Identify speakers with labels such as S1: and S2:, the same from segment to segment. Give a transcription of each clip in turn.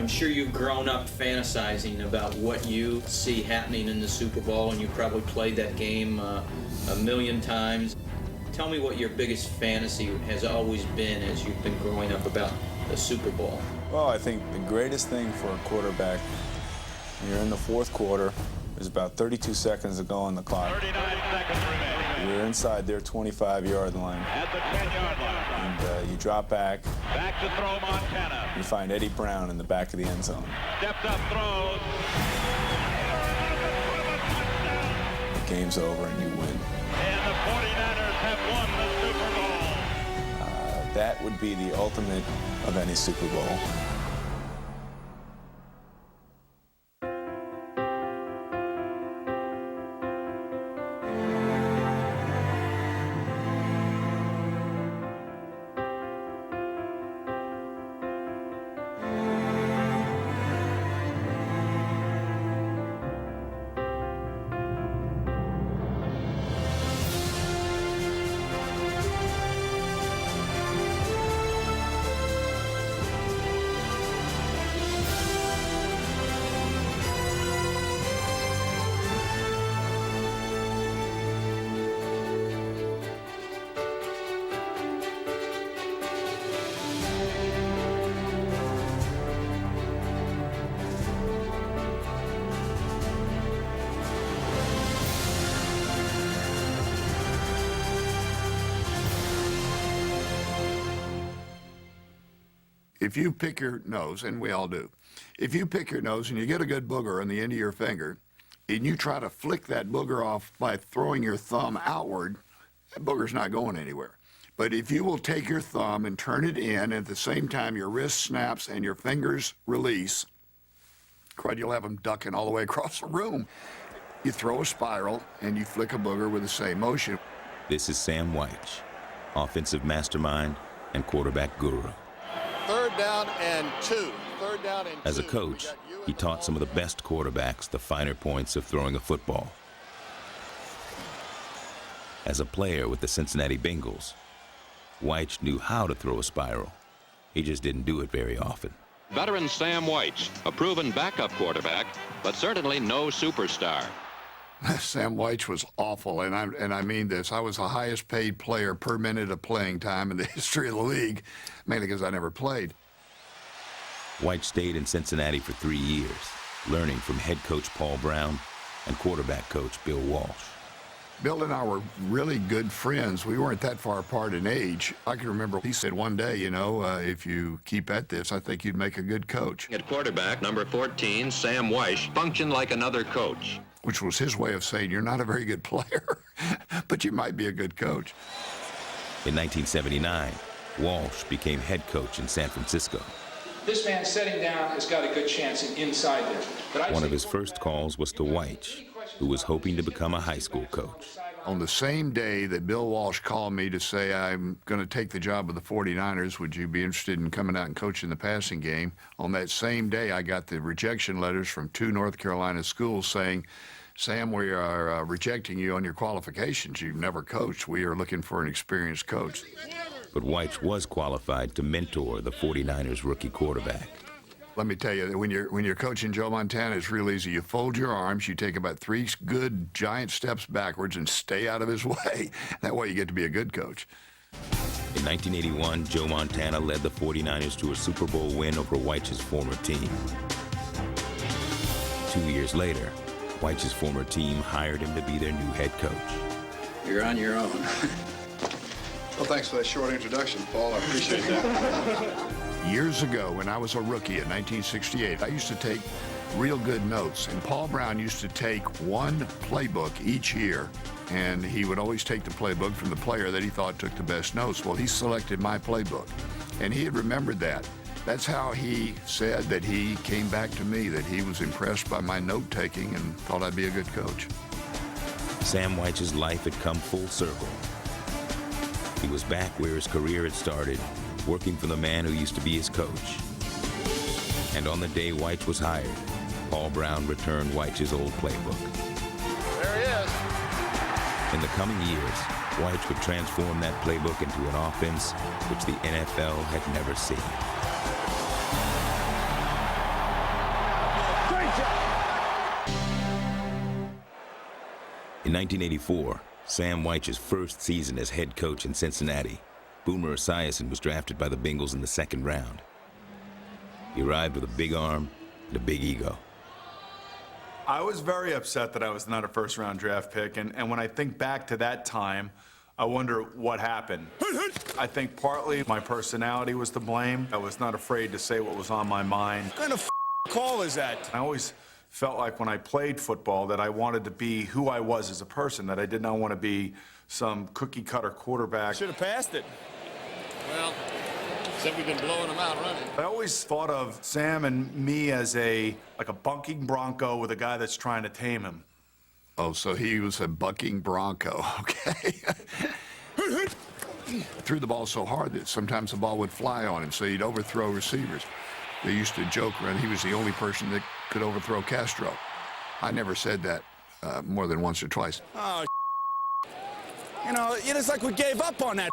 S1: I'm sure you've grown up fantasizing about what you see happening in the Super Bowl, and you probably played that game a million times. Tell me what your biggest fantasy has always been as you've been growing up about the Super Bowl.
S2: Well, I think the greatest thing for a quarterback, when you're in the fourth quarter, there's about 32 seconds to go on the clock.
S3: 39 seconds remaining.
S2: You're inside their 25-yard line.
S3: At the 10-yard line.
S2: And you drop back.
S3: Back to throw Montana.
S2: You find Eddie Brown in the back of the end zone.
S3: Steps up, throws.
S2: The game's over and you win.
S3: And the 49ers have won the Super Bowl.
S2: That would be the ultimate of any Super Bowl.
S4: If you pick your nose, and we all do, if you pick your nose and you get a good booger on the end of your finger, and you try to flick that booger off by throwing your thumb outward, that booger's not going anywhere. But if you will take your thumb and turn it in, and at the same time your wrist snaps and your fingers release, crud, you'll have them ducking all the way across the room. You throw a spiral, and you flick a booger with the same motion.
S5: This is Sam Wyche, offensive mastermind and quarterback guru.
S6: Third down and two. Third down and
S5: As a coach, he taught some of the best quarterbacks the finer points of throwing a football. As a player with the Cincinnati Bengals, Wyche knew how to throw a spiral. He just didn't do it very often.
S7: Veteran Sam Wyche, a proven backup quarterback, but certainly no superstar.
S4: Sam Wyche was awful, and I mean this. I was the highest paid player per minute of playing time in the history of the league, mainly because I never played.
S5: Wyche stayed in Cincinnati for 3 years, learning from head coach Paul Brown and quarterback coach Bill Walsh.
S4: Bill and I were really good friends. We weren't that far apart in age. I can remember he said one day, you know, if you keep at this, I think you'd make a good coach.
S7: At quarterback, number 14, Sam Wyche, functioned like another coach.
S4: Which was his way of saying, you're not a very good player, but you might be a good coach.
S5: In 1979, Walsh became head coach in San Francisco.
S8: This man sitting down has got a good chance inside there. But
S5: One of his first calls was to Wyche, who was hoping to become a high school coach.
S4: On the same day that Bill Walsh called me to say, I'm going to take the job of the 49ers, would you be interested in coming out and coaching the passing game? On that same day, I got the rejection letters from 2 North Carolina schools saying, Sam, we are rejecting you on your qualifications. You've never coached. We are looking for an experienced coach.
S5: But Wyche was qualified to mentor the 49ers rookie quarterback.
S4: Let me tell you, when you're coaching Joe Montana, it's real easy. You fold your arms, you take about 3 good giant steps backwards and stay out of his way. That way you get to be a good coach.
S5: In 1981, Joe Montana led the 49ers to a Super Bowl win over Wyche's former team. 2 years later, Wyche's former team hired him to be their new head coach.
S1: You're on your own.
S6: Well, thanks for that short introduction, Paul. I appreciate that.
S4: Years ago, when I was a rookie in 1968, I used to take real good notes, and Paul Brown used to take one playbook each year, and he would always take the playbook from the player that he thought took the best notes. Well, he selected my playbook, and he had remembered that. That's how he said that he came back to me, that he was impressed by my note-taking and thought I'd be a good coach.
S5: Sam Wyche's life had come full circle. He was back where his career had started, working for the man who used to be his coach. And on the day Wyche was hired, Paul Brown returned Wyche's old playbook.
S6: There he is.
S5: In the coming years, Wyche would transform that playbook into an offense which the NFL had never seen. In 1984, Sam Wyche's first season as head coach in Cincinnati, Boomer Esiason was drafted by the Bengals in the second round. He arrived with a big arm and a big ego.
S2: I was very upset that I was not a first-round draft pick, and when I think back to that time, I wonder what happened. I think partly my personality was to blame. I was not afraid to say what was on my mind. What kind of call is that? I always felt like when I played football that I wanted to be who I was as a person, that I did not want to be some cookie-cutter quarterback.
S9: Should have passed it. Well, except we've been blowing them out running.
S2: I always thought of Sam and me as like a bucking bronco with a guy that's trying to tame him.
S4: Oh, so he was a bucking bronco, okay. Threw the ball so hard that sometimes the ball would fly on him, so he'd overthrow receivers. They used to joke around he was the only person that could overthrow Castro. I never said that more than once or twice.
S9: Oh, you know, it's like we gave up on that.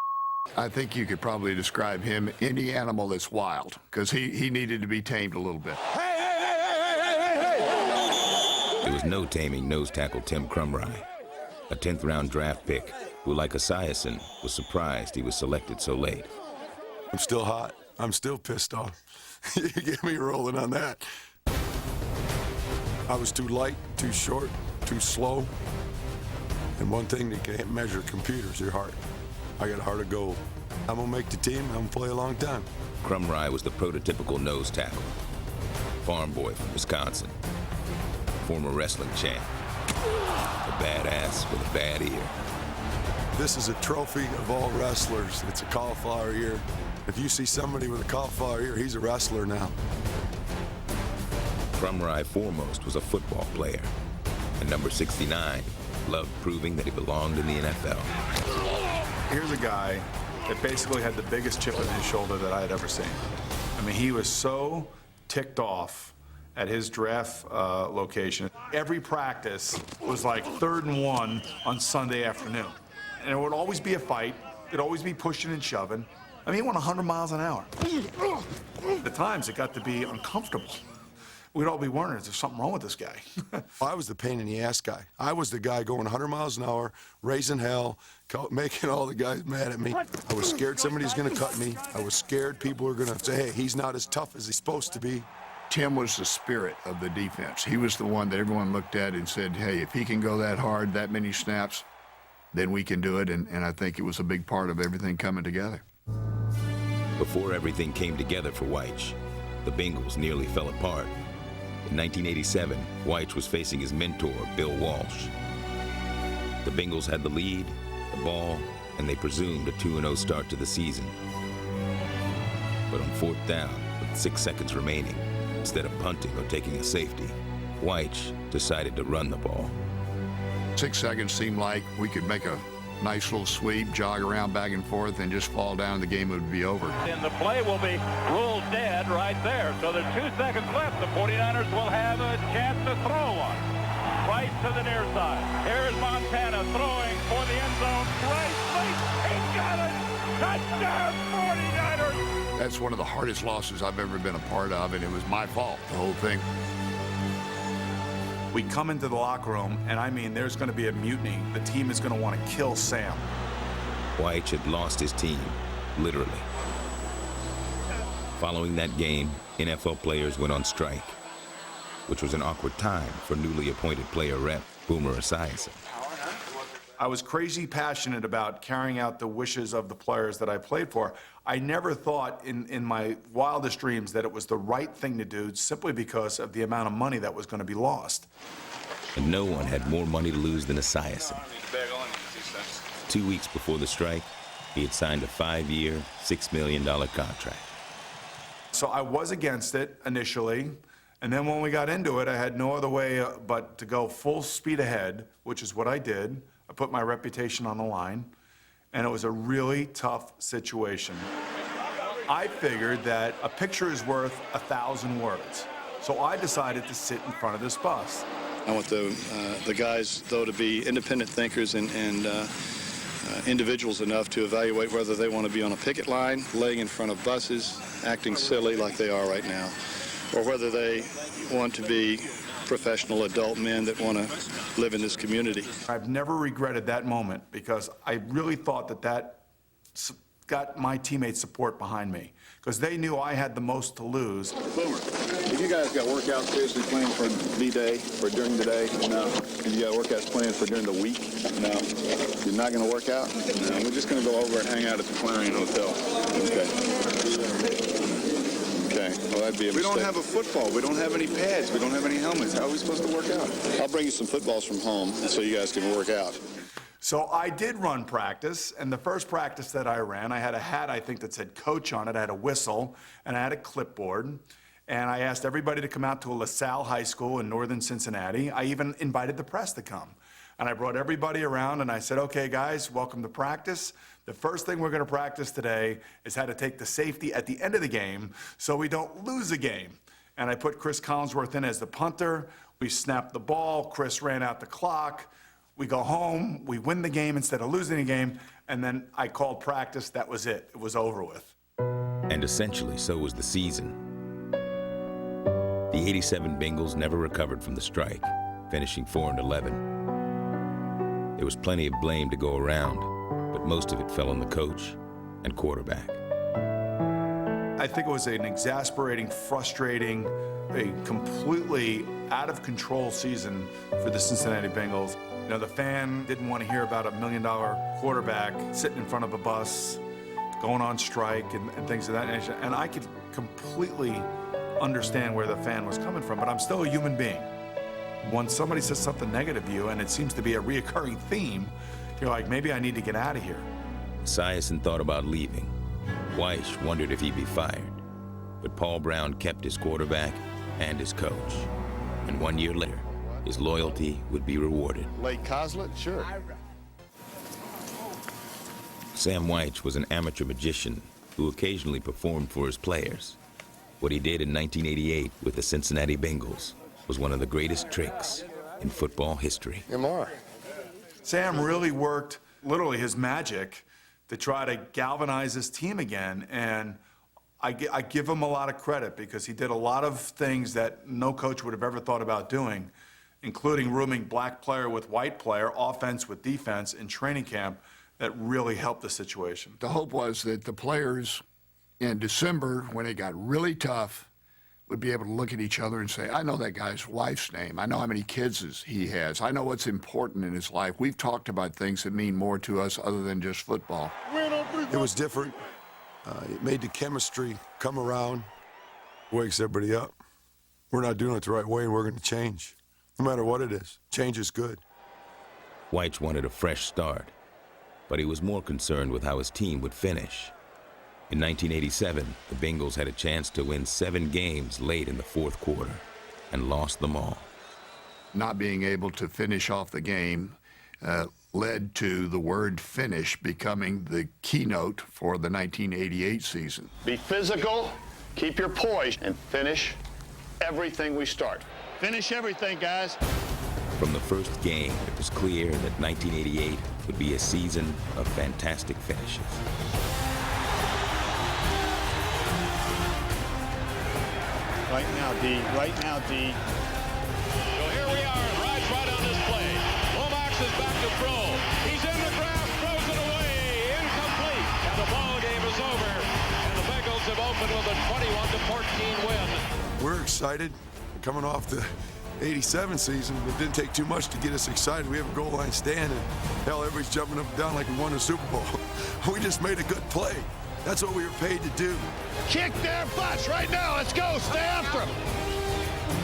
S4: I think you could probably describe him any animal that's wild, because he needed to be tamed a little bit.
S5: There was no taming nose tackle Tim Crumry, a 10th round draft pick who, like Esiason, was surprised he was selected so late.
S10: I'm still hot. I'm still pissed off. You get me rolling on that. I was too light, too short, too slow. And one thing that can't measure computers, your heart. I got a heart of gold. I'm gonna make the team, I'm gonna play a long time.
S5: Crumry was the prototypical nose tackle. Farm boy from Wisconsin. Former wrestling champ. A badass with a bad ear.
S10: This is a trophy of all wrestlers. It's a cauliflower ear. If you see somebody with a cauliflower ear, he's a wrestler now.
S5: Crumry foremost was a football player. And number 69 loved proving that he belonged in the NFL.
S2: Here's a guy that basically had the biggest chip on his shoulder that I had ever seen. I mean, he was so ticked off at his draft location. Every practice was like 3rd and 1 on Sunday afternoon. And it would always be a fight. It'd always be pushing and shoving. I mean, he went 100 miles an hour. At times, it got to be uncomfortable. We'd all be wondering, is there something wrong with this guy?
S10: I was the pain in the ass guy. I was the guy going 100 miles an hour, raising hell, making all the guys mad at me. I was scared somebody's gonna cut me. I was scared people were gonna say, hey, he's not as tough as he's supposed to be.
S4: Tim was the spirit of the defense. He was the one that everyone looked at and said, hey, if he can go that hard, that many snaps, then we can do it. And I think it was a big part of everything coming together.
S5: Before everything came together for Wyche, the Bengals nearly fell apart. In 1987, Wyche was facing his mentor, Bill Walsh. The Bengals had the lead, the ball, and they presumed a 2-0 start to the season. But on 4th down, with 6 seconds remaining, instead of punting or taking a safety, Wyche decided to run the ball.
S4: 6 seconds seemed like we could make a nice little sweep, jog around back and forth, and just fall down. The game would be over.
S3: And the play will be ruled dead right there. So there's 2 seconds left. The 49ers will have a chance to throw one. Right to the near side. Here's Montana throwing for the end zone. Right, he got it! Touchdown, 49ers!
S4: That's one of the hardest losses I've ever been a part of, and it was my fault, the whole thing.
S2: We come into the locker room, and I mean, there's going to be a mutiny. The team is going to want to kill Sam.
S5: Wyche had lost his team, literally. Following that game, NFL players went on strike, which was an awkward time for newly appointed player rep Boomer Esiason.
S2: I was crazy passionate about carrying out the wishes of the players that I played for. I never thought in my wildest dreams that it was the right thing to do simply because of the amount of money that was going to be lost.
S5: And no one had more money to lose than Esiason. 2 weeks before the strike, he had signed a 5-year, $6 million contract.
S2: So I was against it initially, and then when we got into it, I had no other way but to go full speed ahead, which is what I did. I put my reputation on the line, and it was a really tough situation. I figured that a picture is worth 1,000 words, so I decided to sit in front of this bus.
S6: I want the guys, though, to be independent thinkers and individuals enough to evaluate whether they want to be on a picket line, laying in front of buses, acting silly like they are right now, or whether they want to be professional adult men that want to live in this community.
S2: I've never regretted that moment because I really thought that got my teammates' support behind me because they knew I had the most to lose.
S6: Boomer, have you guys got workouts seriously planned for D-Day, for during the day? No. Have you got workouts planned for during the week? No. You're not going to work out? No. We're just going to go over and hang out at the Clarion Hotel. Okay. Okay. Well, that'd be a mistake. We don't have a football. We don't have any pads. We don't have any helmets. How are we supposed to work out? I'll bring you some footballs from home so you guys can work out.
S2: So I did run practice, and the first practice that I ran, I had a hat, I think, that said coach on it. I had a whistle, and I had a clipboard. And I asked everybody to come out to LaSalle High School in northern Cincinnati. I even invited the press to come. And I brought everybody around, and I said, okay, guys, welcome to practice. The first thing we're going to practice today is how to take the safety at the end of the game so we don't lose a game. And I put Chris Collinsworth in as the punter. We snapped the ball. Chris ran out the clock. We go home, we win the game instead of losing the game, and then I called practice. That was it. It was over with.
S5: And essentially, so was the season. The '87 Bengals never recovered from the strike, finishing 4-11. There was plenty of blame to go around, but most of it fell on the coach and quarterback.
S2: I think it was an exasperating, frustrating, a completely out of control season for the Cincinnati Bengals. You know, the fan didn't want to hear about a $1 million quarterback sitting in front of a bus, going on strike and things of that nature. And I could completely understand where the fan was coming from, but I'm still a human being. When somebody says something negative to you, and it seems to be a reoccurring theme, you're like, maybe I need to get out of here.
S5: Esiason thought about leaving. Weiss wondered if he'd be fired. But Paul Brown kept his quarterback and his coach. And 1 year later, his loyalty would be rewarded.
S4: Lake Coslet? Sure.
S5: Sam Weiss was an amateur magician who occasionally performed for his players. What he did in 1988 with the Cincinnati Bengals was one of the greatest tricks in football history.
S2: Sam really worked, literally, his magic to try to galvanize his team again. And I give him a lot of credit because he did a lot of things that no coach would have ever thought about doing, including rooming black player with white player, offense with defense in training camp that really helped the situation.
S4: The hope was that the players in December, when it got really tough, would be able to look at each other and say, I know that guy's wife's name. I know how many kids he has. I know what's important in his life. We've talked about things that mean more to us other than just football.
S10: It was different. It made the chemistry come around, wakes everybody up. We're not doing it the right way, and we're going to change. No matter what it is, change is good.
S5: Weiss wanted a fresh start, but he was more concerned with how his team would finish. In 1987, the Bengals had a chance to win 7 games late in the fourth quarter and lost them all.
S4: Not being able to finish off the game led to the word finish becoming the keynote for the 1988 season.
S11: Be physical, keep your poise, and finish everything we start. Finish everything, guys.
S5: From the first game, it was clear that 1988 would be a season of fantastic finishes.
S11: Right now, D. Right now, D.
S3: So here we are. Rides right on this play. Lomax is back to throw. He's in the grass, throws it away. Incomplete. And the ball game is over. And the Bengals have opened with a 21-14 win.
S10: We're excited coming off the '87 season. It didn't take too much to get us excited. We have a goal line stand, and hell, everybody's jumping up and down like we won the Super Bowl. We just made a good play. That's what we were paid to do.
S11: Kick their butts right now. Let's go. Stay after them.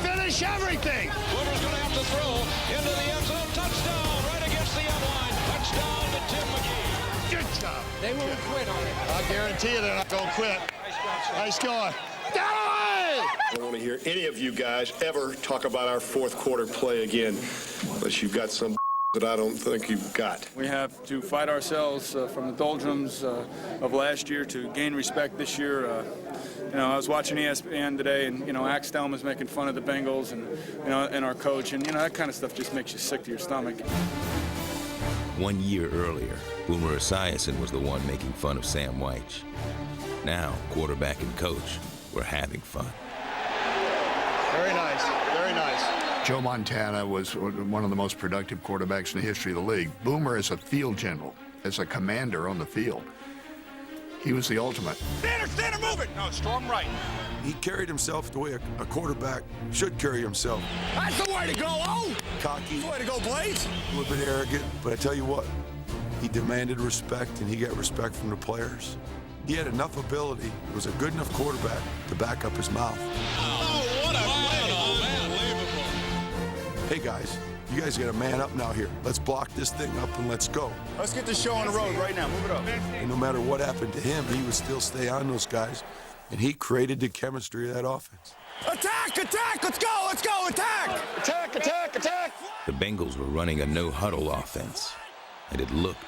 S11: Finish everything.
S3: Boomer's going to have to throw into the end zone. Touchdown right against the end line. Touchdown to Tim McGee.
S11: Good job.
S8: They won't quit on it.
S11: I guarantee you they're not going to quit. Nice going.
S6: I don't want to hear any of you guys ever talk about our fourth quarter play again, unless you've got some that I don't think you've got.
S12: We have to fight ourselves from the doldrums of last year to gain respect this year. I was watching ESPN today, and Axtell was making fun of the Bengals and our coach, and that kind of stuff just makes you sick to your stomach.
S5: 1 year earlier, Boomer Esiason was the one making fun of Sam Weiss. Now, quarterback and coach were having fun.
S11: Very nice. Very nice.
S4: Joe Montana was one of the most productive quarterbacks in the history of the league. Boomer is a field general, as a commander on the field. He was the ultimate.
S9: Center, move it! No, strong right.
S10: He carried himself the way a quarterback should carry himself.
S9: That's the way to go, oh!
S10: Cocky.
S9: That's the way to go, Blaze.
S10: A little bit arrogant, but I tell you what, he demanded respect, and he got respect from the players. He had enough ability, he was a good enough quarterback to back up his mouth.
S9: Oh, what a play! Unbelievable.
S10: Hey guys, you guys got to man up now here. Let's block this thing up and let's go.
S9: Let's get this show on the road right now. Move it up.
S10: And no matter what happened to him, he would still stay on those guys, and he created the chemistry of that offense.
S9: Attack! Let's go! Attack! Attack!
S5: The Bengals were running a no-huddle offense, and it looked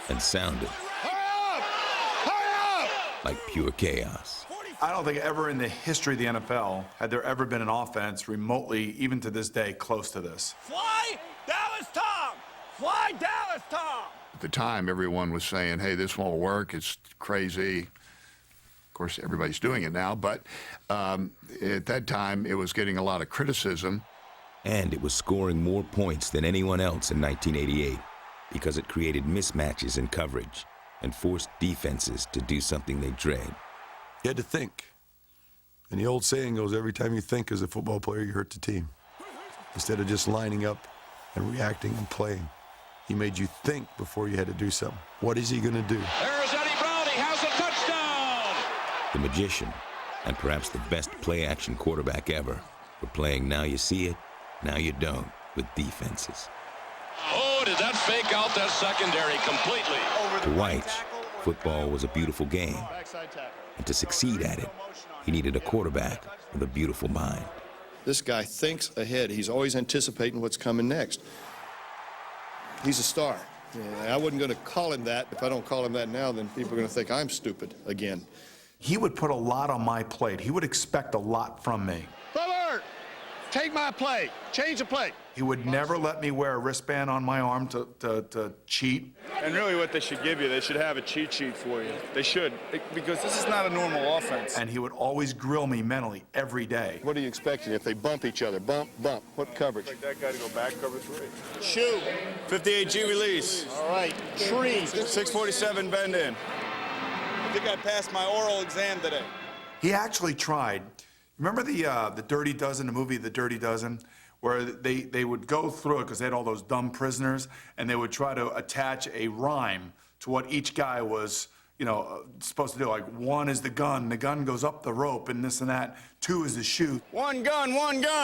S5: and sounded like pure chaos.
S2: I don't think ever in the history of the NFL had there ever been an offense remotely, even to this day, close to this.
S9: Fly, Dallas Tom! Fly, Dallas Tom!
S4: At the time, everyone was saying, hey, this won't work, it's crazy. Of course, everybody's doing it now, but at that time, it was getting a lot of criticism.
S5: And it was scoring more points than anyone else in 1988 because it created mismatches in coverage and forced defenses to do something they dread.
S10: You had to think. And the old saying goes, every time you think as a football player, you hurt the team. Instead of just lining up and reacting and playing, he made you think before you had to do something. What is he going to do?
S3: There's Eddie Brown. He has a touchdown.
S5: The magician, and perhaps the best play-action quarterback ever, were playing now you see it, now you don't, with defenses.
S3: Oh, did that fake out that secondary completely?
S5: To White, football was a beautiful game. And to succeed at it, he needed a quarterback with a beautiful mind.
S13: This guy thinks ahead. He's always anticipating what's coming next. He's a star. I wasn't going to call him that. If I don't call him that now, then people are going to think I'm stupid again.
S2: He would put a lot on my plate. He would expect a lot from me.
S11: Bubber, take my play. Change the play.
S2: He would never let me wear a wristband on my arm to cheat.
S12: And really what they should give you, they should have a cheat sheet for you. They should, because this is not a normal offense.
S2: And he would always grill me mentally every day.
S13: What are you expecting if they bump each other? Bump, bump. What coverage?
S12: Like that guy to go back, cover 3.
S11: Shoot.
S12: 58G release.
S11: All right. Tree.
S12: 647 bend in. I think I passed my oral exam today.
S2: He actually tried. Remember the Dirty Dozen, the movie The Dirty Dozen? Where they would go through it because they had all those dumb prisoners, and they would try to attach a rhyme to what each guy was, supposed to do. Like 1 is the gun goes up the rope, and this and that. 2 is the shoe.
S12: 1 gun.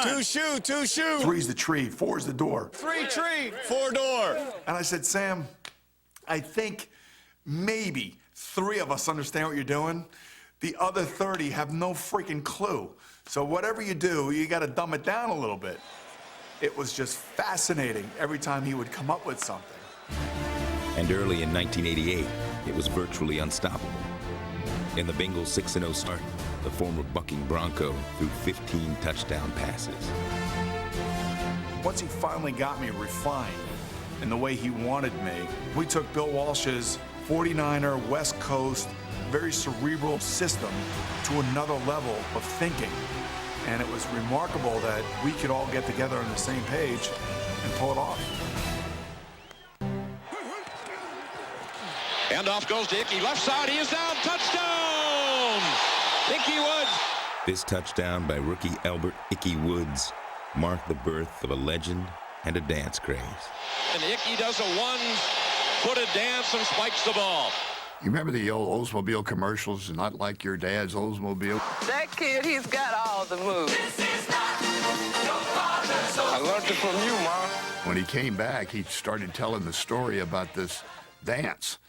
S12: 2 shoe.
S2: 3 is the tree. 4 is the door.
S12: 3 tree. 4 door.
S2: And I said, Sam, I think maybe 3 of us understand what you're doing. The other 30 have no freaking clue. So whatever you do, you got to dumb it down a little bit. It was just fascinating every time he would come up with something.
S5: And early in 1988, it was virtually unstoppable. In the Bengals' 6-0 start, the former bucking Bronco threw 15 touchdown passes.
S2: Once he finally got me refined in the way he wanted me, we took Bill Walsh's 49er West Coast, very cerebral system to another level of thinking. And it was remarkable that we could all get together on the same page and pull it off.
S7: And off goes to Ickey. Left side, he is down. Touchdown! Ickey Woods.
S5: This touchdown by rookie Albert Ickey Woods marked the birth of a legend and a dance craze.
S7: And Ickey does a one-footed dance and spikes the ball.
S4: You remember the old Oldsmobile commercials, not like your dad's Oldsmobile?
S14: That kid, he's got all the moves.
S9: I learned it from you, Mom.
S4: When he came back, he started telling the story about this dance.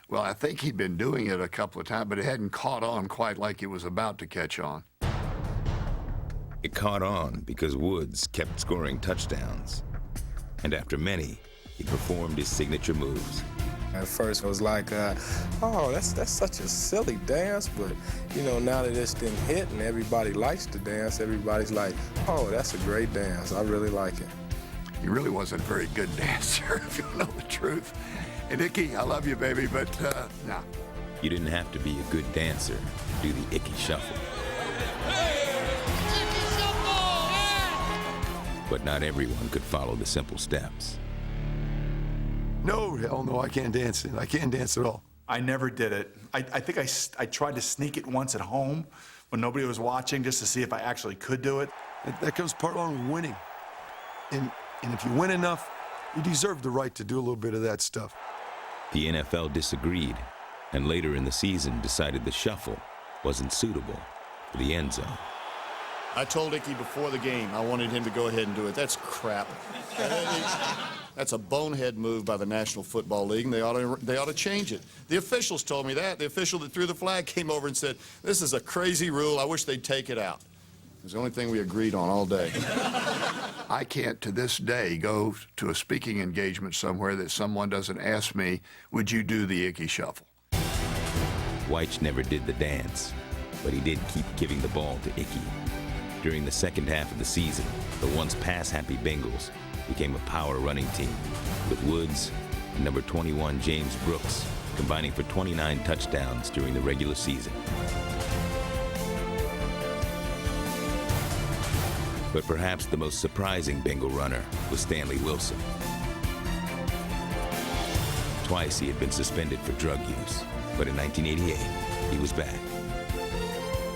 S4: Well, I think he'd been doing it a couple of times, but it hadn't caught on quite like it was about to catch on.
S5: It caught on because Woods kept scoring touchdowns. And after many, he performed his signature moves.
S15: At first it was like, oh, that's such a silly dance, but now that it's been hit and everybody likes to dance, everybody's like, oh, that's a great dance. I really like it.
S4: He really wasn't a very good dancer, if you know the truth. And Ickey, I love you, baby, but no.
S5: You didn't have to be a good dancer to do the Ickey Shuffle. But not everyone could follow the simple steps.
S10: No, hell no, I can't dance. I can't dance at all.
S2: I never did it. I think I tried to sneak it once at home when nobody was watching just to see if I actually could do it.
S10: That comes part along with winning. And if you win enough, you deserve the right to do a little bit of that stuff.
S5: The NFL disagreed, and later in the season decided the shuffle wasn't suitable for the end zone.
S13: I told Icky before the game I wanted him to go ahead and do it. That's crap. That's a bonehead move by the National Football League, and they ought to change it. The officials told me that. The official that threw the flag came over and said, "This is a crazy rule. I wish they'd take it out." It was the only thing we agreed on all day.
S4: I can't to this day go to a speaking engagement somewhere that someone doesn't ask me, would you do the Icky shuffle?
S5: Weich never did the dance, but he did keep giving the ball to Icky. During the second half of the season, the once pass-happy Bengals became a power running team, with Woods and number 21 James Brooks combining for 29 touchdowns during the regular season. But perhaps the most surprising Bengal runner was Stanley Wilson. Twice he had been suspended for drug use, but in 1988, he was back.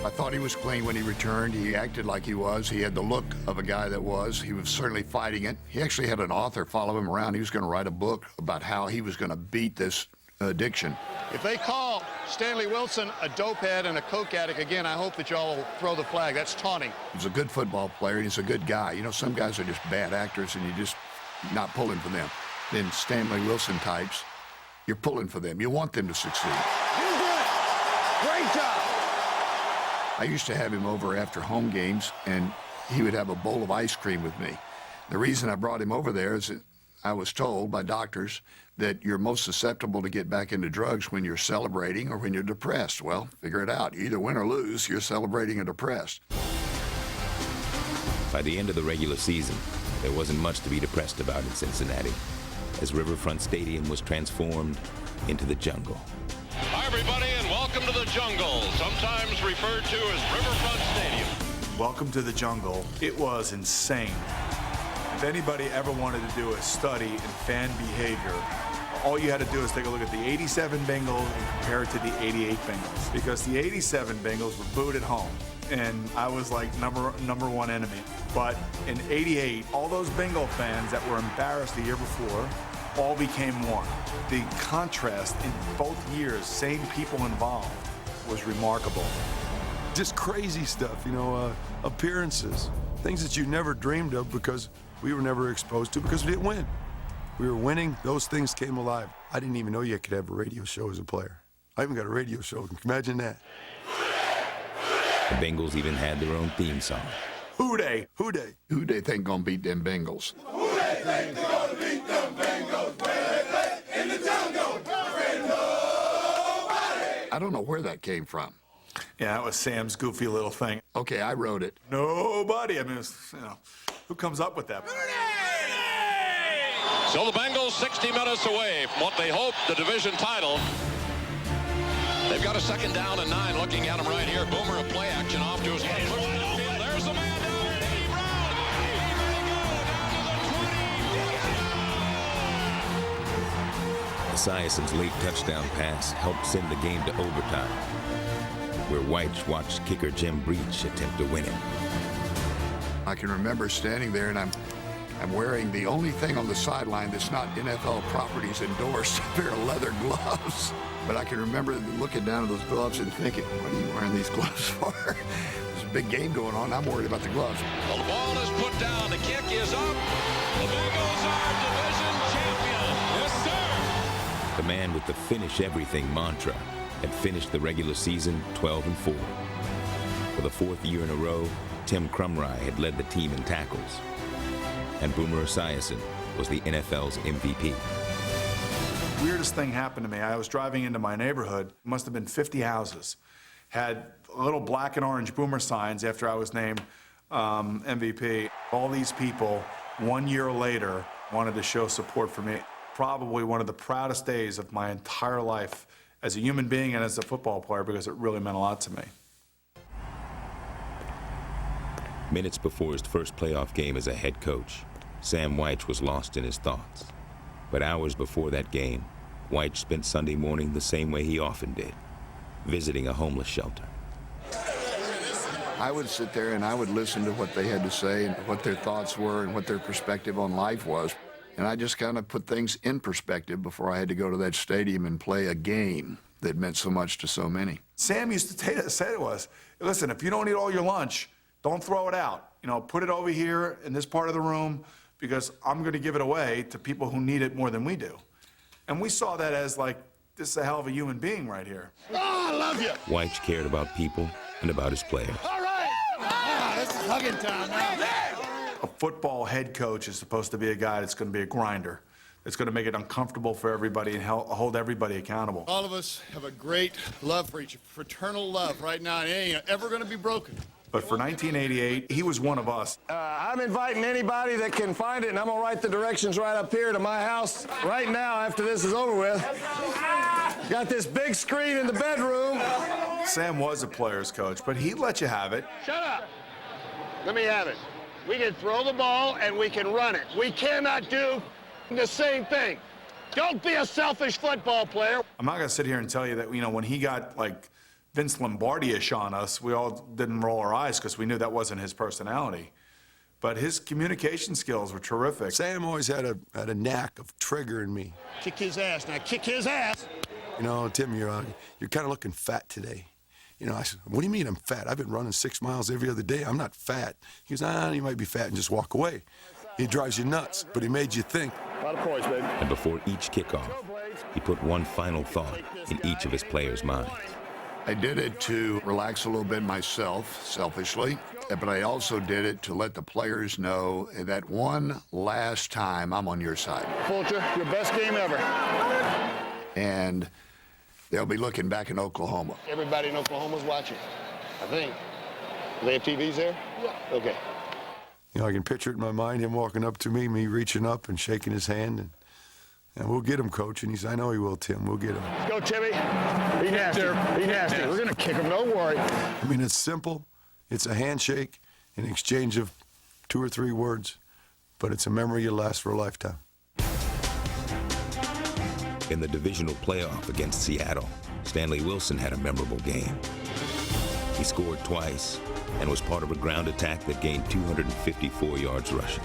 S4: I thought he was clean when he returned. He acted like he was. He had the look of a guy that was. He was certainly fighting it. He actually had an author follow him around. He was going to write a book about how he was going to beat this addiction.
S11: If they call Stanley Wilson a dopehead and a coke addict again, I hope that y'all will throw the flag. That's taunting.
S4: He's a good football player, and he's a good guy. You know, some guys are just bad actors, and you're just not pulling for them. Then Stanley Wilson types, you're pulling for them. You want them to succeed.
S11: You did it! Great job!
S4: I used to have him over after home games, and he would have a bowl of ice cream with me. The reason I brought him over there is that I was told by doctors that you're most susceptible to get back into drugs when you're celebrating or when you're depressed. Well, figure it out. You either win or lose, you're celebrating or depressed.
S5: By the end of the regular season, there wasn't much to be depressed about in Cincinnati, as Riverfront Stadium was transformed into the jungle.
S7: Hi, everybody, and welcome to the jungle, sometimes referred to as Riverfront Stadium.
S2: Welcome to the jungle. It was insane. If anybody ever wanted to do a study in fan behavior, all you had to do is take a look at the 87 Bengals and compare it to the 88 Bengals. Because the 87 Bengals were booed at home, and I was like number one enemy. But in 88, all those Bengal fans that were embarrassed the year before all became one. The contrast in both years, same people involved, was remarkable.
S10: Just crazy stuff, you know, appearances, things that you never dreamed of because we were never exposed to because we didn't win. We were winning, those things came alive. I didn't even know you could have a radio show as a player. I even got a radio show, imagine that.
S5: The Bengals even had their own theme song.
S2: Who they?
S4: Who they think gonna beat them Bengals?
S16: Who they think they gonna beat them Bengals? Where they play in the jungle, afraid of nobody.
S4: I don't know where that came from.
S2: Yeah, that was Sam's goofy little thing.
S4: Okay, I wrote it.
S2: Nobody. I mean, who comes up with that?
S7: So the Bengals 60 minutes away from what they hope the division title. They've got a second down and 9. Looking at him right here. Boomer a play action off to his left. There's the man down there, Eddie Brown. He's going to go down to the 20.
S5: Esiason's late touchdown pass helped send the game to overtime, where Weich watched kicker Jim Breach attempt to win it.
S4: I can remember standing there, and I'm wearing the only thing on the sideline that's not NFL properties endorsed, a pair of leather gloves. But I can remember looking down at those gloves and thinking, what are you wearing these gloves for? There's a big game going on. I'm worried about the gloves.
S7: Well, the ball is put down. The kick is up. The Bengals are division champion. Yes, sir.
S5: The man with the finish everything mantra had finished the regular season 12-4. For the fourth year in a row, Tim Krumrie had led the team in tackles, and Boomer Esiason was the NFL's MVP.
S2: Weirdest thing happened to me. I was driving into my neighborhood. Must have been 50 houses. Had little black and orange Boomer signs after I was named MVP. All these people, 1 year later, wanted to show support for me. Probably one of the proudest days of my entire life as a human being and as a football player, because it really meant a lot to me.
S5: Minutes before his first playoff game as a head coach, Sam Wyche was lost in his thoughts. But hours before that game, Wyche spent Sunday morning the same way he often did, visiting a homeless shelter.
S4: I would sit there and I would listen to what they had to say and what their thoughts were and what their perspective on life was. And I just kind of put things in perspective before I had to go to that stadium and play a game that meant so much to so many.
S2: Sam used to say to us, listen, if you don't eat all your lunch, don't throw it out. You know, put it over here in this part of the room because I'm going to give it away to people who need it more than we do. And we saw that as like, this is a hell of a human being right here.
S11: Oh, I love you.
S5: Wyche cared about people and about his players.
S11: All right. This is hugging time now.
S2: A football head coach is supposed to be a guy that's going to be a grinder. It's going to make it uncomfortable for everybody and hold everybody accountable.
S13: All of us have a great love for each other, fraternal love right now. It ain't ever going to be broken.
S2: But for 1988, he was one of us.
S11: I'm inviting anybody that can find it, and I'm going to write the directions right up here to my house right now after this is over with. Got this big screen in the bedroom.
S2: Sam was a player's coach, but he let you have it.
S11: Shut up. Let me have it. We can throw the ball, and we can run it. We cannot do the same thing. Don't be a selfish football player.
S2: I'm not going to sit here and tell you that, you know, when he got, like, Vince Lombardi-ish on us, we all didn't roll our eyes because we knew that wasn't his personality. But his communication skills were terrific.
S10: Sam always had a knack of triggering me.
S11: Kick his ass. Now kick his ass.
S10: You know, Tim, you're kind of looking fat today. You know, I said, what do you mean I'm fat? I've been running 6 miles every other day. I'm not fat. He goes, you might be fat, and just walk away. He drives you nuts, but he made you think.
S11: A lot of points, baby.
S5: And before each kickoff, he put one final thought in each of his players' minds.
S4: I did it to relax a little bit myself, selfishly, but I also did it to let the players know that one last time I'm on your side.
S11: Fulcher, your best game ever.
S4: And they'll be looking back in Oklahoma.
S11: Everybody in Oklahoma's watching, I think. Do they have TVs there? Yeah. Okay.
S10: You know, I can picture it in my mind, him walking up to me reaching up and shaking his hand, and we'll get him, Coach. And he said, I know he will, Tim. We'll get him.
S11: Go, Timmy. Be nasty. Be nasty. We're going to kick him. Don't worry.
S10: I mean, it's simple. It's a handshake, an exchange of 2 or 3 words, but it's a memory you'll last for a lifetime.
S5: In the divisional playoff against Seattle, Stanley Wilson had a memorable game. He scored twice and was part of a ground attack that gained 254 yards rushing.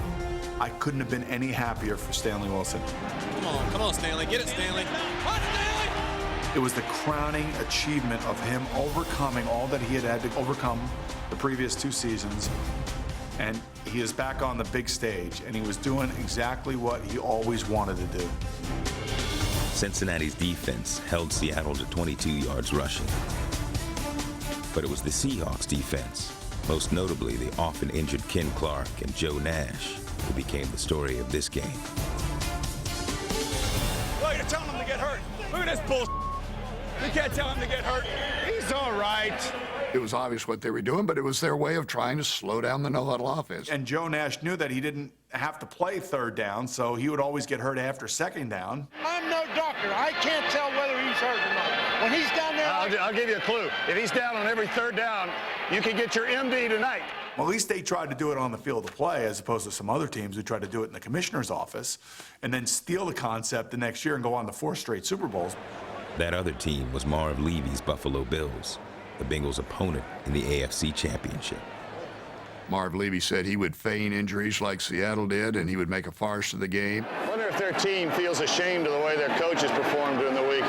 S2: I couldn't have been any happier for Stanley Wilson.
S9: Come on, Stanley. Get it, Stanley. Come on, Stanley!
S2: It was the crowning achievement of him overcoming all that he had to overcome the previous 2 seasons. And he is back on the big stage, and he was doing exactly what he always wanted to do.
S5: Cincinnati's defense held Seattle to 22 yards rushing. But it was the Seahawks' defense, most notably the often injured Ken Clark and Joe Nash, who became the story of this game.
S17: Well, you're telling him to get hurt. Look at this bull. You can't tell him to get hurt. He's all right.
S4: It was obvious what they were doing, but it was their way of trying to slow down the no-huddle offense.
S2: And Joe Nash knew that he didn't have to play 3rd down, so he would always get hurt after 2nd down.
S18: I'm no doctor. I can't tell whether he's hurt or not. When he's down there...
S11: I'll give you a clue. If he's down on every 3rd down, you can get your MD tonight.
S2: Well, at least they tried to do it on the field of play as opposed to some other teams who tried to do it in the commissioner's office and then steal the concept the next year and go on to 4 straight Super Bowls.
S5: That other team was Marv Levy's Buffalo Bills, the Bengals' opponent in the AFC Championship.
S4: Marv Levy said he would feign injuries like Seattle did, and he would make a farce of the game.
S11: I wonder if their team feels ashamed of the way their coaches performed during the week.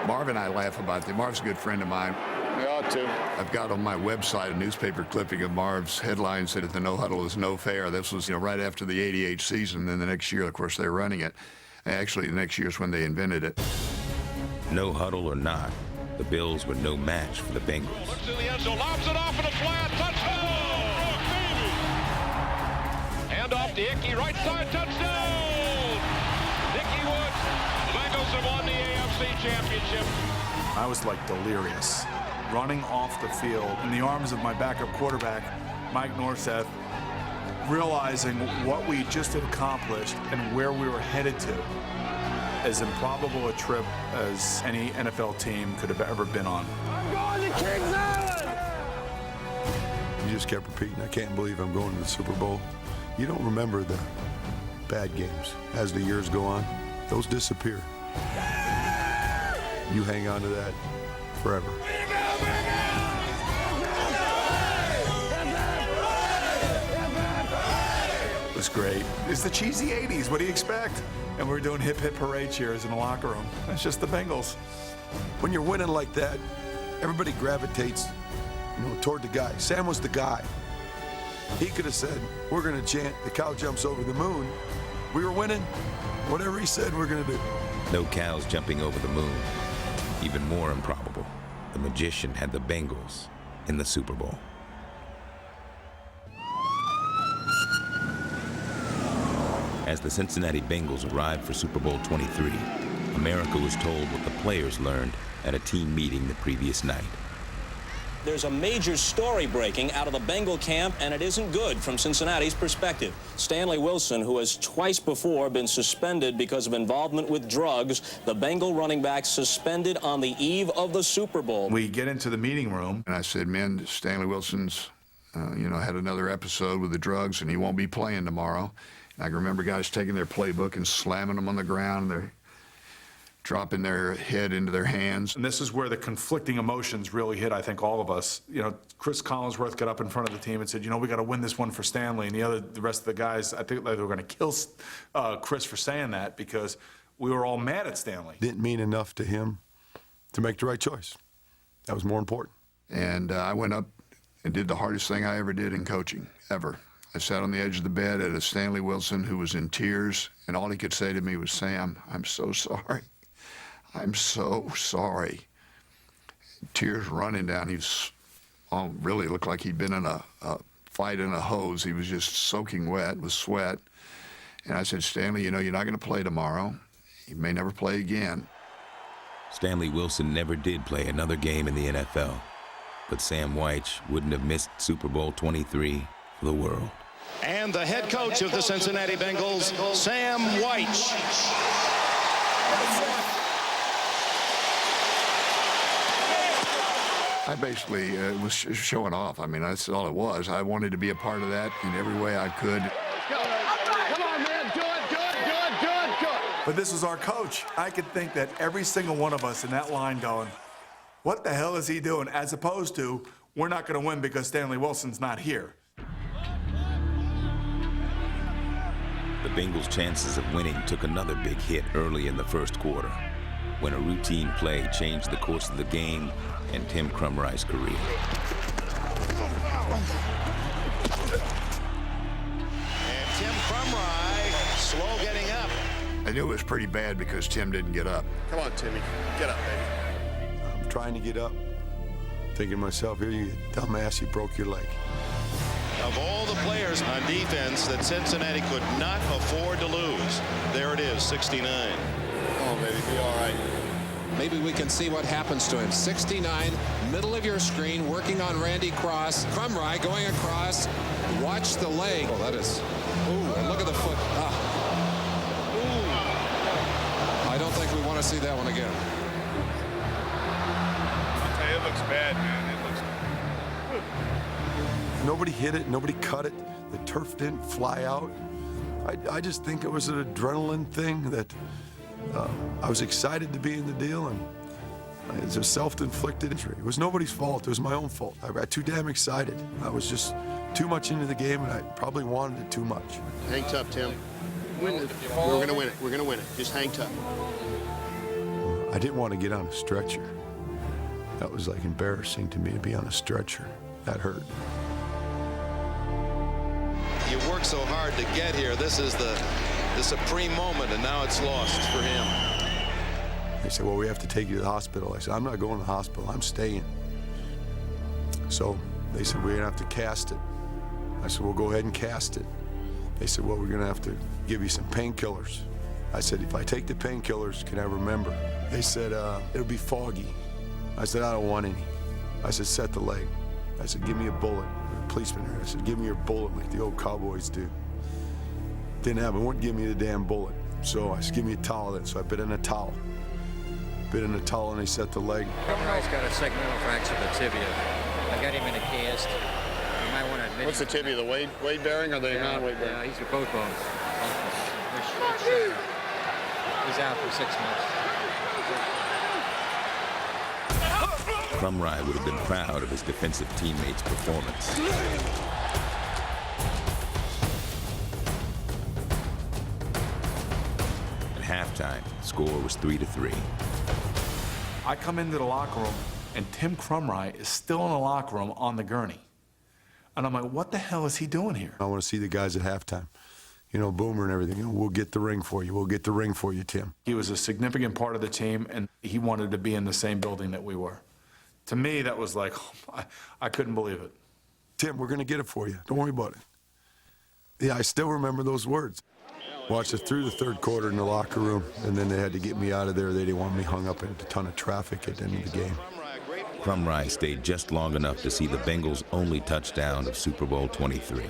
S4: Marv and I laugh about that. Marv's a good friend of mine.
S11: We ought to.
S4: I've got on my website a newspaper clipping of Marv's headlines that the no-huddle is no fair. This was, right after the '88 season. Then the next year, of course, they're running it. Actually, the next year is when they invented it.
S5: No huddle or not, the Bills were no match for the Bengals.
S3: Looks in the end zone, lobs it off in a flat, touchdown! Hand off to Ickey, right side, touchdown! Ickey Woods, the Bengals have won the AFC Championship.
S2: I was like delirious, running off the field in the arms of my backup quarterback, Mike Norseth, realizing what we just had accomplished and where we were headed to. As improbable a trip as any NFL team could have ever been on.
S18: I'm going to Kings Island!
S10: You just kept repeating, I can't believe I'm going to the Super Bowl. You don't remember the bad games as the years go on. Those disappear. You hang on to that forever.
S2: It was great. It's the cheesy 80s. What do you expect? And we're doing hip hip hooray cheers in the locker room. That's just the Bengals.
S10: When you're winning like that, everybody gravitates, toward the guy. Sam was the guy. He could have said, we're going to chant, the cow jumps over the moon. We were winning. Whatever he said, we're going to do.
S5: No cows jumping over the moon. Even more improbable, the magician had the Bengals in the Super Bowl. As the Cincinnati Bengals arrived for Super Bowl 23, America was told what the players learned at a team meeting the previous night.
S19: There's a major story breaking out of the Bengal camp, and it isn't good from Cincinnati's perspective. Stanley Wilson, who has twice before been suspended because of involvement with drugs, the Bengal running back suspended on the eve of the Super Bowl.
S2: We get into the meeting room.
S4: And I said, man, Stanley Wilson's, had another episode with the drugs, and he won't be playing tomorrow. And I can remember guys taking their playbook and slamming them on the ground. They're dropping their head into their hands.
S2: And this is where the conflicting emotions really hit, I think, all of us. Chris Collinsworth got up in front of the team and said, we got to win this one for Stanley. And the rest of the guys, I think they were going to kill Chris for saying that because we were all mad at Stanley.
S10: Didn't mean enough to him to make the right choice. That was more important.
S4: And I went up and did the hardest thing I ever did in coaching, ever. I sat on the edge of the bed at a Stanley Wilson who was in tears, and all he could say to me was, Sam, I'm so sorry. I'm so sorry. Tears running down. He really looked like he'd been in a fight in a hose. He was just soaking wet with sweat. And I said, Stanley, you're not going to play tomorrow. You may never play again.
S5: Stanley Wilson never did play another game in the NFL, but Sam Wyche wouldn't have missed Super Bowl 23 for the world.
S20: And the head coach of the Cincinnati Bengals, Sam Wyche.
S4: I basically was showing off. I mean, that's all it was. I wanted to be a part of that in every way I could.
S18: Come on, man. Do it.
S2: But this was our coach. I could think that every single one of us in that line going, what the hell is he doing? As opposed to, we're not going to win because Stanley Wilson's not here.
S5: The Bengals' chances of winning took another big hit early in the first quarter, when a routine play changed the course of the game and Tim Krumrie's career.
S20: And Tim Krumrie, slow getting up.
S4: I knew it was pretty bad because Tim didn't get up.
S13: Come on, Timmy. Get up, baby.
S10: I'm trying to get up, thinking to myself, here you dumbass, you broke your leg.
S20: Of all the players on defense that Cincinnati could not afford to lose, there it is, 69.
S13: Come on, baby. Be all right.
S21: Maybe we can see what happens to him. 69, middle of your screen, working on Randy Cross. Krumrie going across. Watch the leg. Oh, that is. Ooh, and look at the foot. I don't think we want to see that one again.
S12: I'll tell you, it looks bad, man.
S10: Nobody hit it. Nobody cut it. The turf didn't fly out. I just think it was an adrenaline thing that I was excited to be in the deal, and it's a self-inflicted injury. It was nobody's fault. It was my own fault. I got too damn excited. I was just too much into the game, and I probably wanted it too much.
S13: Hang tough, Tim. We're going to win it. We're going to win it. Just hang tough.
S10: I didn't want to get on a stretcher. That was like embarrassing to me to be on a stretcher. That hurt.
S20: You worked so hard to get here. This is the supreme moment, and now it's lost for him.
S10: They said, well, we have to take you to the hospital. I said, I'm not going to the hospital. I'm staying. So they said, we're going to have to cast it. I said, well, go ahead and cast it. They said, well, we're going to have to give you some painkillers. I said, if I take the painkillers, can I remember? They said, it'll be foggy. I said, I don't want any. I said, set the leg. I said, give me a bullet. A policeman here. I said, give me your bullet like the old cowboys do. Didn't have it. Wouldn't give me the damn bullet. So I said, give me a towel then. So I bit in a towel. Bit in a towel, and they set the leg.
S22: Krumrie's got a segmental fracture of the tibia. I got him in a cast. You might want
S13: What's the tibia, the weight bearing or the non-weight bearing?
S1: Yeah, he's got both bones. He's out for 6 months.
S5: Crumry would have been proud of his defensive teammates' performance. At halftime, the score was 3-3.
S2: I come into the locker room, and Tim Crumry is still in the locker room on the gurney. And I'm like, what the hell is he doing here?
S10: I want to see the guys at halftime. You know, Boomer and everything. You know, we'll get the ring for you. We'll get the ring for you, Tim.
S2: He was a significant part of the team, and he wanted to be in the same building that we were. To me, that was like, I couldn't believe it.
S10: Tim, we're going to get it for you. Don't worry about it. Yeah, I still remember those words. Watched it through the third quarter in the locker room, and then they had to get me out of there. They didn't want me hung up in a ton of traffic at the end of the game.
S5: Crumry stayed just long enough to see the Bengals' only touchdown of Super Bowl 23.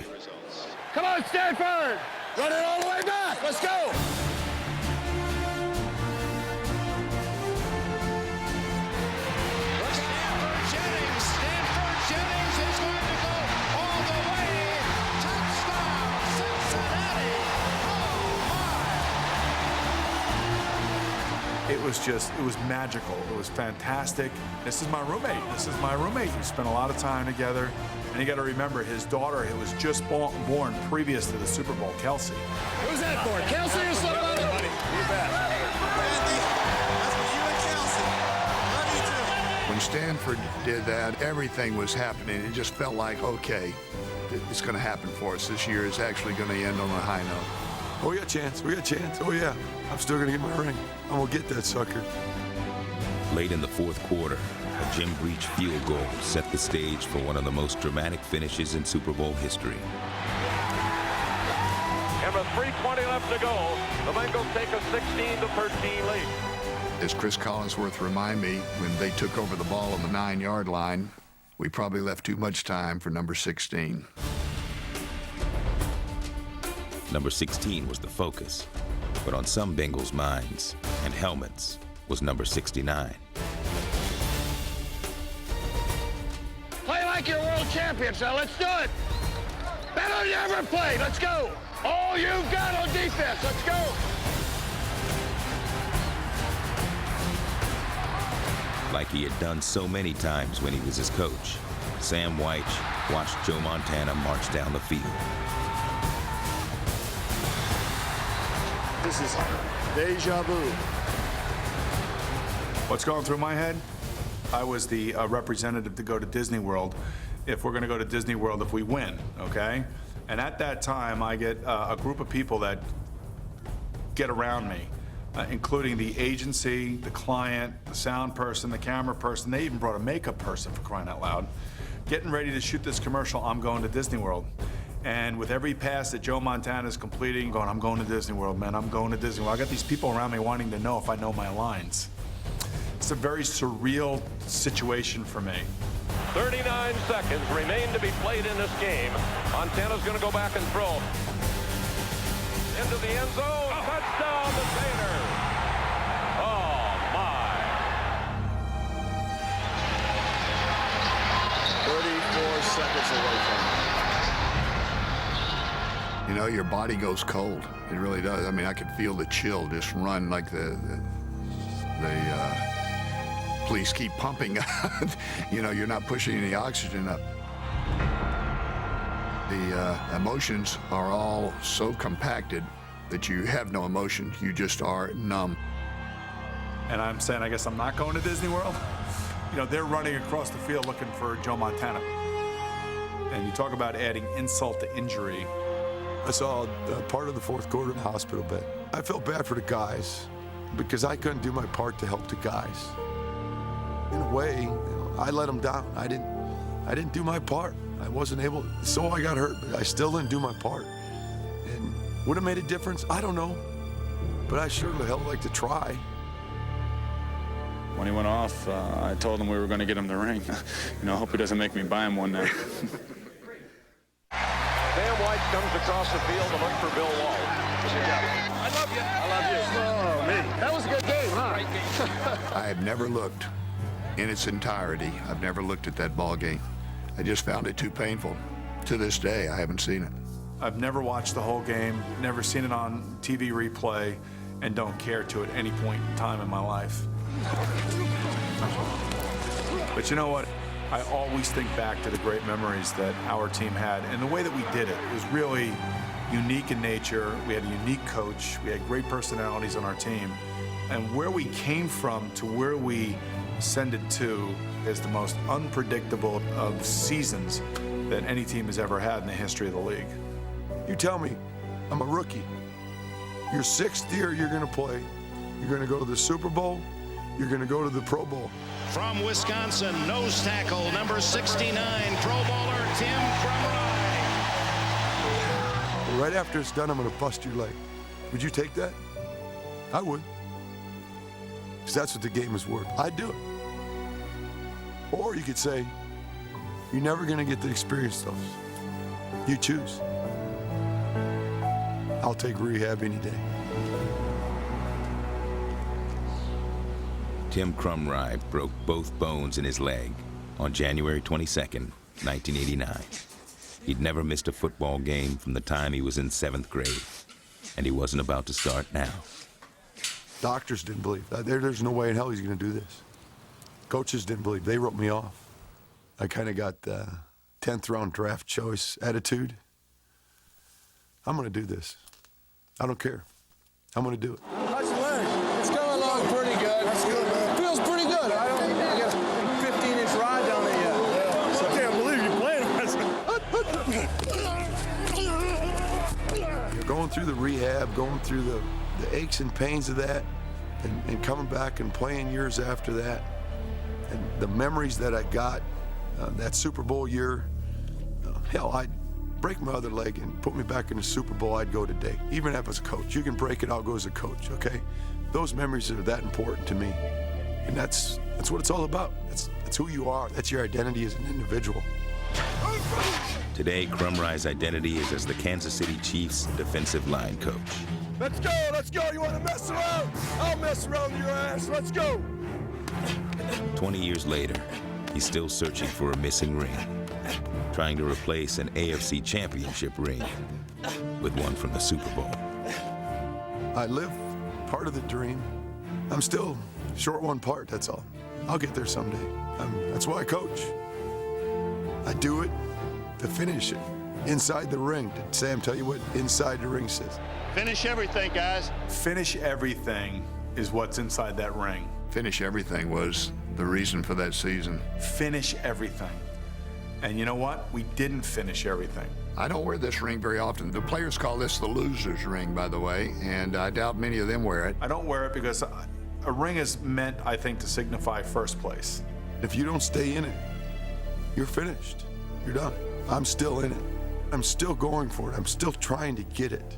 S18: Come on, Stanford! Run it all the way back. Let's go.
S16: Stanford Jennings is going to go all the way. Touchdown, Cincinnati.
S2: It was magical. It was fantastic. This is my roommate. We spent a lot of time together. And you got to remember, his daughter, who was just born previous to the Super Bowl, Kelsey.
S18: Who's that for? Kelsey or somebody? You bet.
S4: When Stanford did that, everything was happening. It just felt like, okay, it's going to happen for us. This year is actually going to end on a high note.
S10: Oh, we got a chance. We got a chance. Oh, yeah. I'm still going to get my ring. I'm going to get that sucker.
S5: Late in the fourth quarter, a Jim Breach field goal set the stage for one of the most dramatic finishes in Super Bowl history.
S3: And with 3:20 left to go, the Bengals take a 16-13 lead.
S4: As Chris Collinsworth reminded me, when they took over the ball on the 9-yard line, we probably left too much time for number 16.
S5: Number 16 was the focus, but on some Bengals' minds and helmets was number 69.
S18: Play like you're world champions now. Let's do it. Better than you ever played. Let's go. All you've got on defense. Let's go.
S5: Like he had done so many times when he was his coach, Sam White watched Joe Montana march down the field.
S13: This is deja vu.
S2: What's going through my head? I was the representative to go to Disney World. If we're going to go to Disney World, if we win, okay? And at that time, I get a group of people that get around me, including the agency, the client, the sound person, the camera person. They even brought a makeup person, for crying out loud. Getting ready to shoot this commercial, I'm going to Disney World. And with every pass that Joe Montana is completing, going, I'm going to Disney World, man, I'm going to Disney World. I got these people around me wanting to know if I know my lines. It's a very surreal situation for me.
S3: 39 seconds remain to be played in this game. Montana's going to go back and throw. Into the end zone. Touchdown, the Gators. Oh, my.
S13: 34 seconds away from it.
S4: You know, your body goes cold. It really does. I mean, I could feel the chill just run like the please keep pumping. You know, you're not pushing any oxygen up. The emotions are all so compacted that you have no emotion. You just are numb.
S2: And I'm saying, I guess I'm not going to Disney World. You know, they're running across the field looking for Joe Montana. And you talk about adding insult to injury.
S10: I saw part of the fourth quarter in the hospital bed. I felt bad for the guys because I couldn't do my part to help the guys. In a way, you know, I let them down. I didn't do my part. I wasn't able, so I got hurt, but I still didn't do my part. And would have made a difference? I don't know. But I sure the hell like to try.
S12: When he went off, I told him we were going to get him the ring. You know, I hope he doesn't make me buy him one now.
S3: Sam White comes across the field to look for Bill Wall.
S18: I love you. I love you. Oh, me. That was a good game, huh?
S4: I have never looked in its entirety. I've never looked at that ball game. I just found it too painful. To this day, I haven't seen it.
S2: I've never watched the whole game, never seen it on TV replay, and don't care to at any point in time in my life. But you know what? I always think back to the great memories that our team had, and the way that we did it was really unique in nature. We had a unique coach. We had great personalities on our team. And where we came from to where we ascended to is the most unpredictable of seasons that any team has ever had in the history of the league.
S10: You tell me, I'm a rookie. Your 6th year, you're going to play. You're going to go to the Super Bowl. You're going to go to the Pro Bowl.
S20: From Wisconsin, nose tackle, number 69, Pro Bowler Tim Crumrye.
S10: Right after it's done, I'm going to bust your leg. Would you take that? I would. Because that's what the game is worth. I'd do it. Or you could say, you're never going to get to experience those. You choose. I'll take rehab any day.
S5: Tim Crumrye broke both bones in his leg on January 22nd, 1989. He'd never missed a football game from the time he was in 7th grade, and he wasn't about to start now.
S10: Doctors didn't believe. There's no way in hell he's going to do this. Coaches didn't believe. They wrote me off. I kind of got the 10th round draft choice attitude. I'm going to do this. I don't care. I'm going to do it.
S15: How's your leg? It's going along pretty good. That's good, man. Feels pretty good. I got a 15-inch ride down there yet. Yeah.
S17: I can't believe you're playing.
S10: You're going through the rehab, going through the aches and pains of that, and coming back and playing years after that. And the memories that I got, that Super Bowl year, hell, I'd break my other leg and put me back in the Super Bowl, I'd go today. Even if as a coach. You can break it, I'll go as a coach, okay? Those memories are that important to me. And that's what it's all about. That's who you are. That's your identity as an individual.
S5: Today, Crumrye's identity is as the Kansas City Chiefs defensive line coach.
S17: Let's go, let's go. You want to mess around? I'll mess around with your ass. Let's go.
S5: 20 years later, he's still searching for a missing ring, trying to replace an AFC championship ring with one from the Super Bowl.
S10: I live part of the dream. I'm still short one part, that's all. I'll get there someday. That's why I coach. I do it to finish it. Inside the ring. Sam, tell you what inside the ring says.
S13: Finish everything, guys.
S2: Finish everything is what's inside that ring.
S4: Finish everything was the reason for that season.
S2: Finish everything. And you know what? We didn't finish everything.
S4: I don't wear this ring very often. The players call this the loser's ring, by the way, and I doubt many of them wear it.
S2: I don't wear it because a ring is meant, I think, to signify first place.
S10: If you don't stay in it, you're finished. You're done. I'm still in it. I'm still going for it. I'm still trying to get it.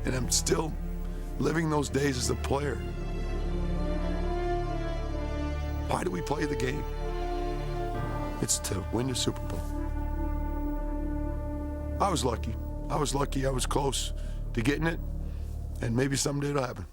S10: And I'm still living those days as a player. Why do we play the game? It's to win the Super Bowl. I was lucky. I was close to getting it, and maybe someday it'll happen.